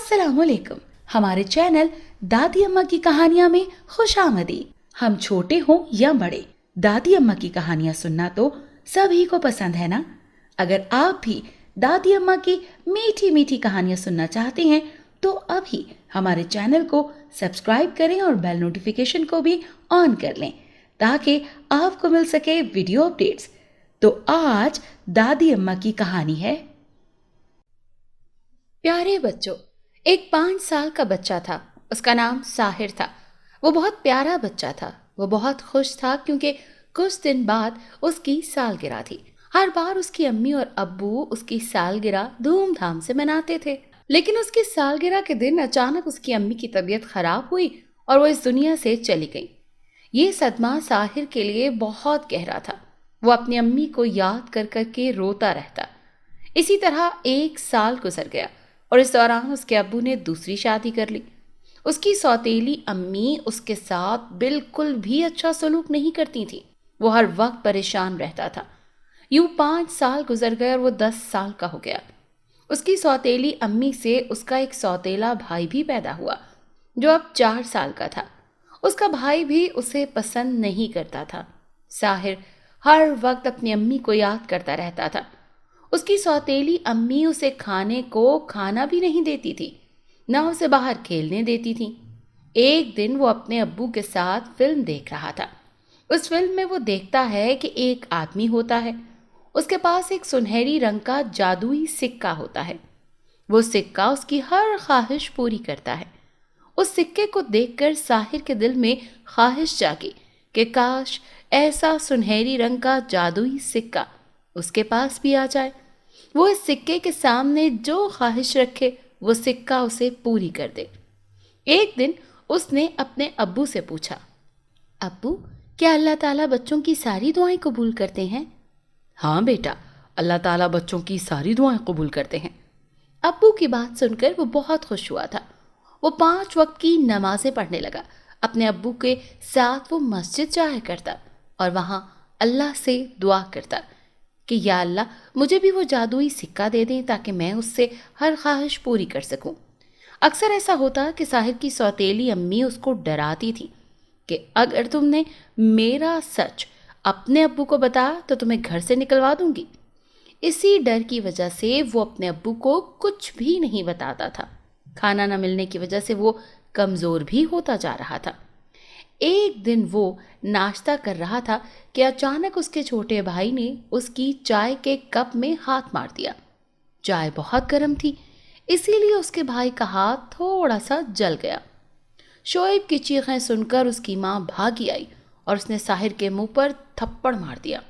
अस्सलाम वालेकुम। हमारे चैनल दादी अम्मा की कहानियां में खुश आमदीद। हम छोटे हों या बड़े, दादी अम्मा की कहानियां सुनना तो सभी को पसंद है ना। अगर आप भी दादी अम्मा की मीठी मीठी कहानियां सुनना चाहते हैं तो अभी हमारे चैनल को सब्सक्राइब करें और बेल नोटिफिकेशन को भी ऑन कर लें ताकि आपको मिल सके वीडियो अपडेट्स। तो आज दादी अम्मा की कहानी है। प्यारे बच्चों, एक 5 साल का बच्चा था। उसका नाम साहिर था। वो बहुत प्यारा बच्चा था। वो बहुत खुश था क्योंकि कुछ दिन बाद उसकी सालगिरह थी। हर बार उसकी अम्मी और अब्बू उसकी सालगिरह धूमधाम से मनाते थे। लेकिन उसकी सालगिरह के दिन अचानक उसकी अम्मी की तबीयत खराब हुई और वो इस दुनिया से चली गई। ये सदमा साहिर के लिए बहुत गहरा था। वो अपनी अम्मी को याद कर कर के रोता रहता। इसी तरह 1 साल गुजर गया और इस दौरान उसके अब्बू ने दूसरी शादी कर ली। उसकी सौतेली अम्मी उसके साथ बिल्कुल भी अच्छा सलूक नहीं करती थी। वो हर वक्त परेशान रहता था। यूं 5 साल गुजर गए और वो 10 साल का हो गया। उसकी सौतेली अम्मी से उसका एक सौतेला भाई भी पैदा हुआ जो अब 4 साल का था। उसका भाई भी उसे पसंद नहीं करता था। साहिर हर वक्त अपनी अम्मी को याद करता रहता था। उसकी सौतेली अम्मी उसे खाने को खाना भी नहीं देती थी, ना उसे बाहर खेलने देती थी। एक दिन वो अपने अब्बू के साथ फिल्म देख रहा था। उस फिल्म में वो देखता है कि एक आदमी होता है। उसके पास एक सुनहरी रंग का जादुई सिक्का होता है। वो सिक्का उसकी हर ख्वाहिश पूरी करता है। उस सिक्के को देखकर साहिर के दिल में ख्वाहिश जागी कि काश ऐसा सुनहरी रंग का जादुई सिक्का उसके पास भी आ जाए। वो इस सिक्के के सामने जो ख्वाहिश रखे वो सिक्का उसे पूरी कर दे। एक दिन उसने अपने अब्बू से पूछा, अब्बू, क्या अल्लाह ताला बच्चों की सारी दुआएं कबूल करते हैं? हाँ बेटा, अल्लाह ताला बच्चों की सारी दुआएं कबूल करते हैं। अब्बू की बात सुनकर वो बहुत खुश हुआ था। वो 5 वक्त की नमाजें पढ़ने लगा। अपने अब्बू के साथ वो मस्जिद जाया करता और वहाँ अल्लाह से दुआ करता कि या अल्लाह, मुझे भी वो जादुई सिक्का दे दें ताकि मैं उससे हर ख्वाहिश पूरी कर सकूं। अक्सर ऐसा होता कि साहिर की सौतेली अम्मी उसको डराती थी कि अगर तुमने मेरा सच अपने अब्बू को बताया तो तुम्हें घर से निकलवा दूंगी। इसी डर की वजह से वो अपने अब्बू को कुछ भी नहीं बताता था। खाना न मिलने की वजह से वो कमज़ोर भी होता जा रहा था। एक दिन वो नाश्ता कर रहा था कि अचानक उसके छोटे भाई ने उसकी चाय के कप में हाथ मार दिया। चाय बहुत गर्म थी, इसीलिए उसके भाई का हाथ थोड़ा सा जल गया। शोएब की चीखें सुनकर उसकी माँ भागी आई और उसने साहिर के मुंह पर थप्पड़ मार दिया।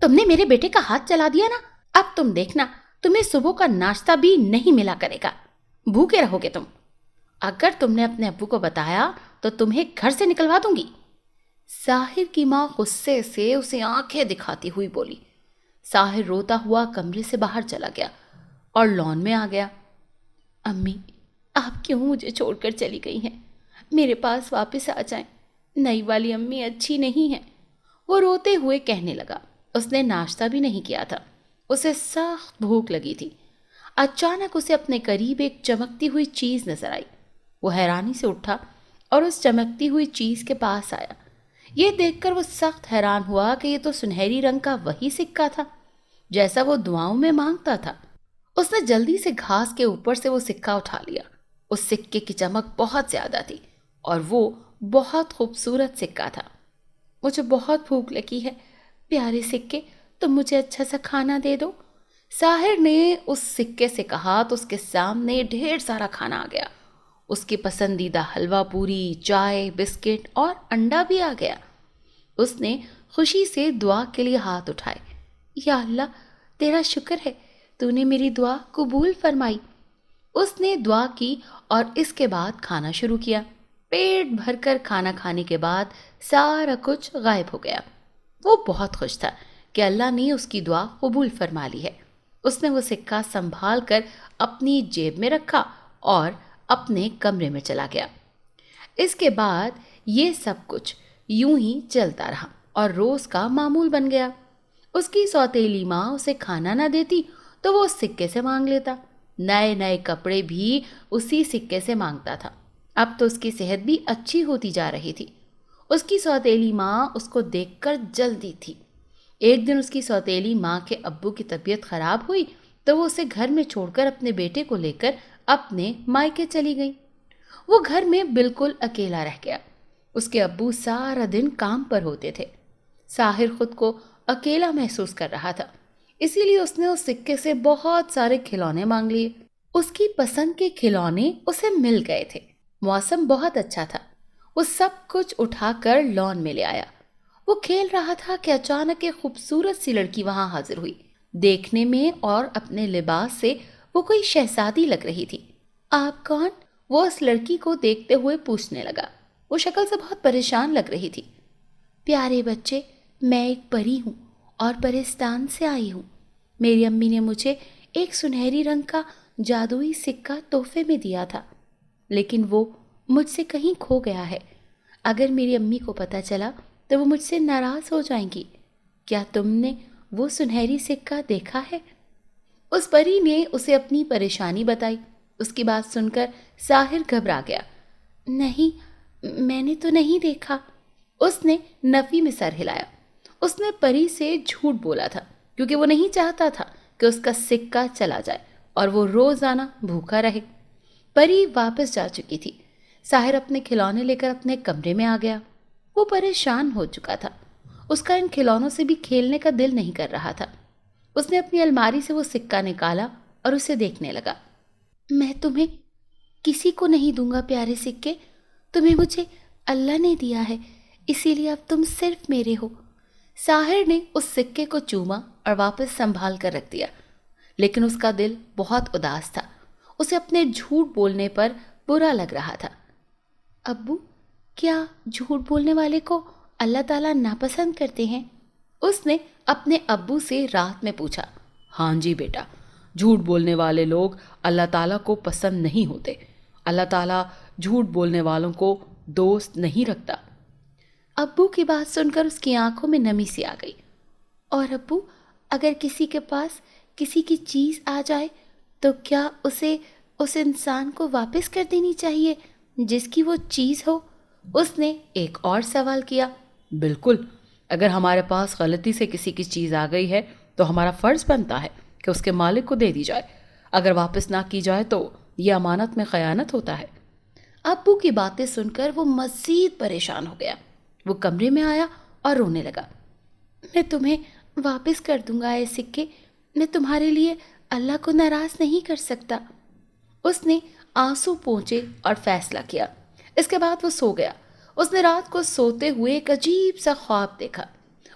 तुमने मेरे बेटे का हाथ जला दिया ना, अब तुम देखना, तुम्हें सुबह का नाश्ता भी नहीं मिला करेगा। भूखे रहोगे तुम। अगर तुमने अपने अब्बू को बताया तो तुम्हें घर से निकलवा दूंगी। साहिर की माँ गुस्से से उसे आंखें दिखाती हुई बोली। साहिर रोता हुआ कमरे से बाहर चला गया और लॉन में आ गया। अम्मी, आप क्यों मुझे छोड़कर चली गई हैं? मेरे पास वापस आ जाएं। नई वाली अम्मी अच्छी नहीं है। वो रोते हुए कहने लगा। उसने नाश्ता भी नहीं किया था। उसे सख्त भूख लगी थी। अचानक उसे अपने करीब एक चमकती हुई चीज़ नजर आई। वो हैरानी से उठा और उस चमकती हुई चीज़ के पास आया। ये देखकर वो सख्त हैरान हुआ कि ये तो सुनहरी रंग का वही सिक्का था जैसा वो दुआओं में मांगता था। उसने जल्दी से घास के ऊपर से वो सिक्का उठा लिया। उस सिक्के की चमक बहुत ज़्यादा थी और वो बहुत खूबसूरत सिक्का था। मुझे बहुत भूख लगी है, प्यारे सिक्के, तुम मुझे अच्छा सा खाना दे दो। साहिर ने उस सिक्के से कहा तो उसके सामने ढेर सारा खाना आ गया। उसकी पसंदीदा हलवा पूरी, चाय, बिस्किट और अंडा भी आ गया। उसने खुशी से दुआ के लिए हाथ उठाए। या अल्लाह, तेरा शुक्र है, तूने मेरी दुआ कबूल फरमाई। उसने दुआ की और इसके बाद खाना शुरू किया। पेट भरकर खाना खाने के बाद सारा कुछ गायब हो गया। वो बहुत खुश था कि अल्लाह ने उसकी दुआ कबूल फरमा ली है। उसने वो सिक्का संभाल कर अपनी जेब में रखा और अपने कमरे में चला गया। इसके बाद ये सब कुछ यूं ही चलता रहा और रोज का मामूल बन गया। उसकी सौतेली माँ उसे खाना ना देती तो वो उस सिक्के से मांग लेता। नए नए कपड़े भी उसी सिक्के से मांगता था। अब तो उसकी सेहत भी अच्छी होती जा रही थी। उसकी सौतेली माँ उसको देखकर जलती थी। एक दिन उसकी सौतेली माँ के अब्बू की तबीयत खराब हुई तो वो उसे घर में छोड़कर अपने बेटे को लेकर अपने मायके चली गई। वो घर में बिल्कुल अकेला रह गया। उसके अब्बू सारा दिन काम पर होते थे। साहिर खुद को अकेला महसूस कर रहा था, इसीलिए उसने उस सिक्के से बहुत सारे खिलौने मांग लिए। उसकी पसंद के खिलौने उसे मिल गए थे। मौसम बहुत अच्छा था। वो सब कुछ उठाकर लॉन में ले आया। वो खेल रहा था कि अचानक एक खूबसूरत सी लड़की वहां हाजिर हुई। देखने में और अपने लिबास से वो कोई शहजादी लग रही थी। आप कौन? वो उस लड़की को देखते हुए पूछने लगा। वो शक्ल से बहुत परेशान लग रही थी। प्यारे बच्चे, मैं एक परी हूँ और परिस्तान से आई हूँ। मेरी अम्मी ने मुझे एक सुनहरी रंग का जादुई सिक्का तोहफे में दिया था, लेकिन वो मुझसे कहीं खो गया है। अगर मेरी अम्मी को पता चला तो वो मुझसे नाराज़ हो जाएंगी। क्या तुमने वो सुनहरी सिक्का देखा है? उस परी ने उसे अपनी परेशानी बताई। उसकी बात सुनकर साहिर घबरा गया। नहीं, मैंने तो नहीं देखा। उसने नफी में सर हिलाया। उसने परी से झूठ बोला था क्योंकि वो नहीं चाहता था कि उसका सिक्का चला जाए और वो रोजाना भूखा रहे। परी वापस जा चुकी थी। साहिर अपने खिलौने लेकर अपने कमरे में आ गया। वो परेशान हो चुका था। उसका इन खिलौनों से भी खेलने का दिल नहीं कर रहा था। उसने अपनी अलमारी से वो सिक्का निकाला और उसे देखने लगा। मैं तुम्हें किसी को नहीं दूंगा प्यारे सिक्के। तुम्हें मुझे अल्लाह ने दिया है, इसीलिए अब तुम सिर्फ मेरे हो। साहिर ने उस सिक्के को चूमा और वापस संभाल कर रख दिया, लेकिन उसका दिल बहुत उदास था। उसे अपने झूठ बोलने पर बुरा लग रहा था। अब्बू, क्या झूठ बोलने वाले को अल्लाह ताला नापसंद करते हैं? उसने अपने अब्बू से रात में पूछा। हाँ जी बेटा, झूठ बोलने वाले लोग अल्लाह ताला को पसंद नहीं होते। अल्लाह ताला झूठ बोलने वालों को दोस्त नहीं रखता। अब्बू की बात सुनकर उसकी आंखों में नमी सी आ गई। और अब्बू, अगर किसी के पास किसी की चीज़ आ जाए तो क्या उसे उस इंसान को वापस कर देनी चाहिए जिसकी वो चीज़ हो? उसने एक और सवाल किया। बिल्कुल, अगर हमारे पास गलती से किसी की चीज़ आ गई है तो हमारा फ़र्ज़ बनता है कि उसके मालिक को दे दी जाए। अगर वापस ना की जाए तो ये अमानत में ख़यानत होता है। अब्बू की बातें सुनकर वो मज़ीद परेशान हो गया। वो कमरे में आया और रोने लगा। मैं तुम्हें वापस कर दूंगा ये सिक्के। मैं तुम्हारे लिए अल्लाह को नाराज़ नहीं कर सकता। उसने आंसू पोंछे और फैसला किया। इसके बाद वो सो गया। उसने रात को सोते हुए एक अजीब सा ख्वाब देखा।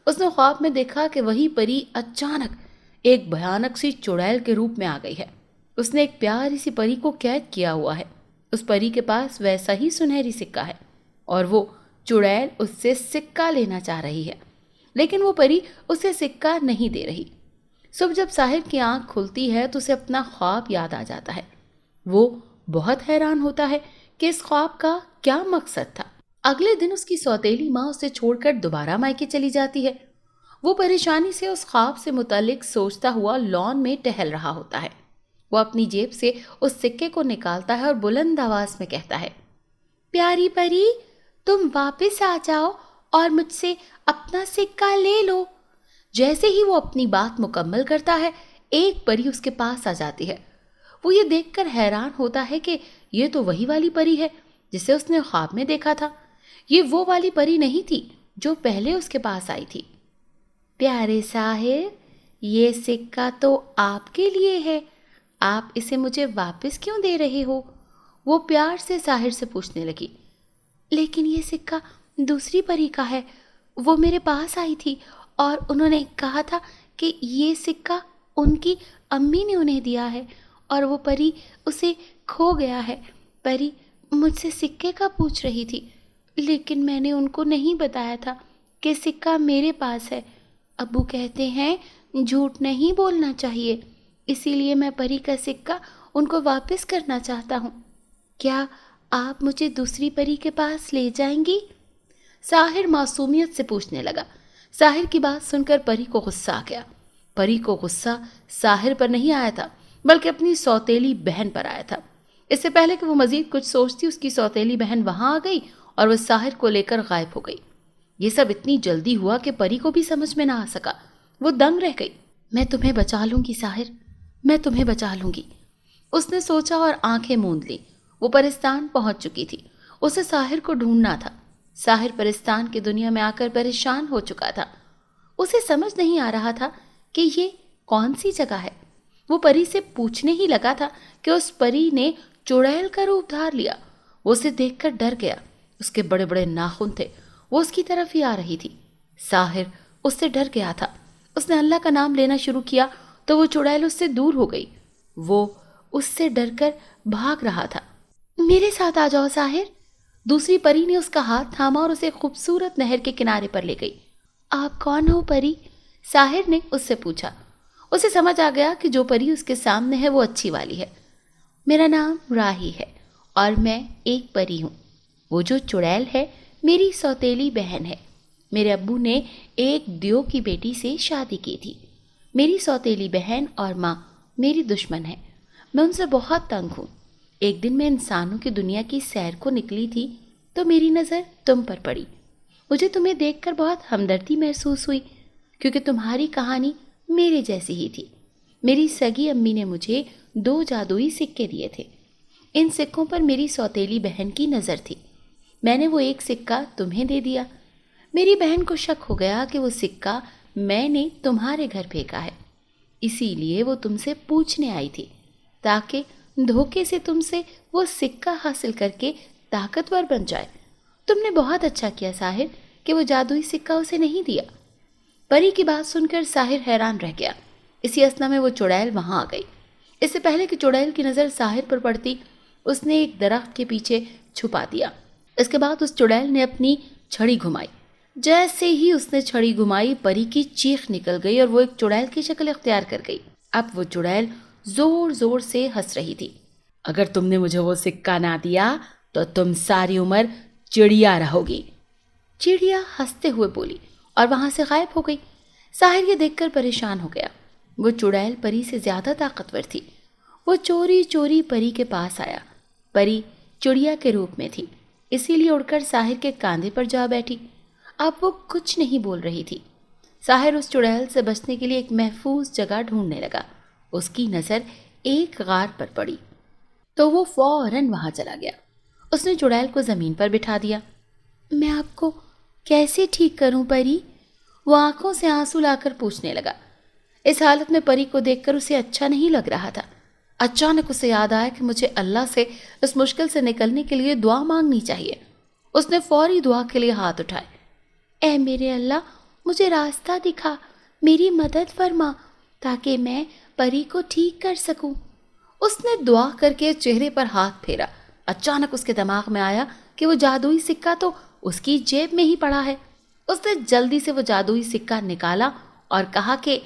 उसने ख्वाब में देखा कि वही परी अचानक एक भयानक सी चुड़ैल के रूप में आ गई है। उसने एक प्यारी सी परी को कैद किया हुआ है। उस परी के पास वैसा ही सुनहरी सिक्का है और वो चुड़ैल उससे सिक्का लेना चाह रही है, लेकिन वो परी उसे सिक्का नहीं दे रही। सुबह जब साहिर की आंख खुलती है तो उसे अपना ख्वाब याद आ जाता है। वो बहुत हैरान होता है कि इस ख्वाब का क्या मकसद था। अगले दिन उसकी सौतेली माँ उसे छोड़कर दोबारा मायके चली जाती है। वो परेशानी से उस ख्वाब से मुतालिक सोचता हुआ लॉन में टहल रहा होता है। वो अपनी जेब से उस सिक्के को निकालता है और बुलंद आवाज में कहता है, प्यारी परी, तुम वापस आ जाओ और मुझसे अपना सिक्का ले लो। जैसे ही वो अपनी बात मुकम्मल करता है, एक परी उसके पास आ जाती है। वो ये देखकर हैरान होता है कि ये तो वही वाली परी है जिसे उसने ख्वाब में देखा था। ये वो वाली परी नहीं थी जो पहले उसके पास आई थी। प्यारे साहिर, ये सिक्का तो आपके लिए है। आप इसे मुझे वापस क्यों दे रहे हो? वो प्यार से साहिर से पूछने लगी। लेकिन ये सिक्का दूसरी परी का है। वो मेरे पास आई थी और उन्होंने कहा था कि ये सिक्का उनकी अम्मी ने उन्हें दिया है और वो परी उसे खो गया है। परी मुझसे सिक्के का पूछ रही थी, लेकिन मैंने उनको नहीं बताया था कि सिक्का मेरे पास है। अब्बू कहते हैं झूठ नहीं बोलना चाहिए, इसीलिए मैं परी का सिक्का उनको वापस करना चाहता हूँ। क्या आप मुझे दूसरी परी के पास ले जाएंगी? साहिर मासूमियत से पूछने लगा। साहिर की बात सुनकर परी को गुस्सा आ गया। परी को गुस्सा साहिर पर नहीं आया था, बल्कि अपनी सौतेली बहन पर आया था। इससे पहले कि वो मजीद कुछ सोचती, उसकी सौतेली बहन वहां आ गई और वो साहिर को लेकर गायब हो गई। ये सब इतनी जल्दी हुआ कि परी को भी समझ में ना आ सका। वो दंग रह गई। मैं तुम्हें बचा लूंगी साहिर, मैं तुम्हें बचा लूंगी, उसने सोचा और आंखें मूंद ली। वो परिस्तान पहुंच चुकी थी। उसे साहिर को ढूंढना था। साहिर परिस्तान की दुनिया में आकर परेशान हो चुका था। उसे समझ नहीं आ रहा था कि ये कौन सी जगह है। वो परी से पूछने ही लगा था कि उस परी ने चुड़ैल का रूप धार लिया। वो उसे देखकर डर गया। उसके बड़े बड़े नाखून थे। वो उसकी तरफ ही आ रही थी। साहिर उससे डर गया था। उसने अल्लाह का नाम लेना शुरू किया तो वो चुड़ैल उससे दूर हो गई। वो उससे डरकर भाग रहा था। मेरे साथ आ जाओ साहिर। दूसरी परी ने उसका हाथ थामा और उसे खूबसूरत नहर के किनारे पर ले गई। आप कौन हो परी? साहिर ने उससे पूछा। उसे समझ आ गया कि जो परी उसके सामने है वो अच्छी वाली है। मेरा नाम राही है और मैं एक परी हूँ। वो जो चुड़ैल है मेरी सौतेली बहन है। मेरे अब्बू ने एक दियो की बेटी से शादी की थी। मेरी सौतेली बहन और माँ मेरी दुश्मन है। मैं उनसे बहुत तंग हूँ। एक दिन मैं इंसानों की दुनिया की सैर को निकली थी तो मेरी नज़र तुम पर पड़ी। मुझे तुम्हें देखकर बहुत हमदर्दी महसूस हुई क्योंकि तुम्हारी कहानी मेरे जैसी ही थी। मेरी सगी अम्मी ने मुझे 2 जादुई सिक्के दिए थे। इन सिक्कों पर मेरी सौतेली बहन की नज़र थी। मैंने वो एक सिक्का तुम्हें दे दिया। मेरी बहन को शक हो गया कि वो सिक्का मैंने तुम्हारे घर फेंका है। इसीलिए वो तुमसे पूछने आई थी ताकि धोखे से तुमसे वो सिक्का हासिल करके ताकतवर बन जाए। तुमने बहुत अच्छा किया साहिर कि वो जादुई सिक्का उसे नहीं दिया। परी की बात सुनकर साहिर हैरान रह गया। इसी असना में वो चुड़ैल वहां आ गई। इससे पहले कि चुड़ैल की नज़र साहिर पर पड़ती, उसने एक दरख्त के पीछे छुपा दिया। इसके बाद उस चुड़ैल ने अपनी छड़ी घुमाई। जैसे ही उसने छड़ी घुमाई, परी की चीख निकल गई और वो एक चुड़ैल की शक्ल इख्तियार कर गई। अब वो चुड़ैल जोर जोर से हंस रही थी। अगर तुमने मुझे वो सिक्का ना दिया तो तुम सारी उम्र चिड़िया रहोगी। चिड़िया हंसते हुए बोली और वहां से गायब हो गई। साहिर ये देखकर परेशान हो गया। वो चुड़ैल परी से ज्यादा ताकतवर थी। वो चोरी चोरी परी के पास आया। परी चिड़िया के रूप में थी, इसीलिए उड़कर साहिर के कांधे पर जा बैठी। अब वो कुछ नहीं बोल रही थी। साहिर उस चुड़ैल से बचने के लिए एक महफूज जगह ढूंढने लगा। उसकी नज़र एक गार पर पड़ी तो वो फौरन वहां चला गया। उसने चुड़ैल को ज़मीन पर बिठा दिया। मैं आपको कैसे ठीक करूं परी? वो आंखों से आंसू लाकर पूछने लगा। इस हालत में परी को देखकर उसे अच्छा नहीं लग रहा था। अचानक उसे याद आया कि मुझे अल्लाह से इस मुश्किल से निकलने के लिए दुआ मांगनी चाहिए। उसने फौरी दुआ के लिए हाथ उठाए। ऐ मेरे अल्लाह, मुझे रास्ता दिखा, मेरी मदद फरमा ताकि मैं परी को ठीक कर सकूं। उसने दुआ करके चेहरे पर हाथ फेरा। अचानक उसके दिमाग में आया कि वो जादुई सिक्का तो उसकी जेब में ही पड़ा है। उसने जल्दी से वो जादुई सिक्का निकाला और कहा कि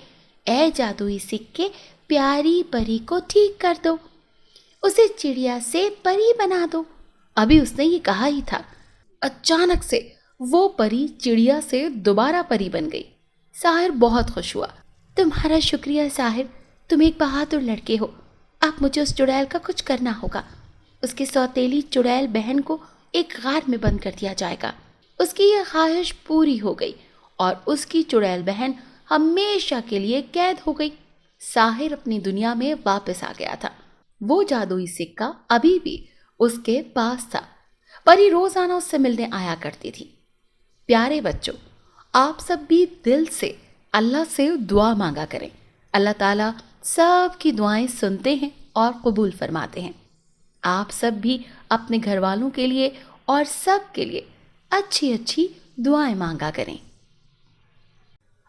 ऐ जादुई सिक्के, प्यारी परी को ठीक कर दो, उसे चिड़िया से परी बना दो। अभी उसने ये कहा ही था, अचानक से वो परी चिड़िया से दोबारा परी बन गई। साहिर बहुत खुश हुआ। तुम्हारा शुक्रिया साहिर, तुम एक बहादुर लड़के हो। अब मुझे उस चुड़ैल का कुछ करना होगा। उसकी सौतेली चुड़ैल बहन को एक गार में बंद कर दिया जाएगा। उसकी यह ख्वाहिश पूरी हो गई और उसकी चुड़ैल बहन हमेशा के लिए कैद हो गई। साहिर अपनी दुनिया में वापस आ गया था। वो जादुई सिक्का अभी भी उसके पास था। परी रोजाना उससे मिलने आया करती थी। प्यारे बच्चों, आप सब भी दिल से अल्लाह से दुआ मांगा करें। अल्लाह ताला सब की दुआएं सुनते हैं और कबूल फरमाते हैं। आप सब भी अपने घर वालों के लिए और सब के लिए अच्छी अच्छी दुआएं मांगा करें।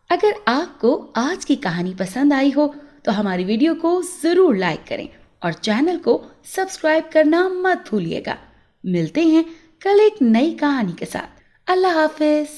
अगर आपको आज की कहानी पसंद आई हो तो हमारी वीडियो को ज़रूर लाइक करें और चैनल को सब्सक्राइब करना मत भूलिएगा। मिलते हैं कल एक नई कहानी के साथ। अल्लाह हाफिज।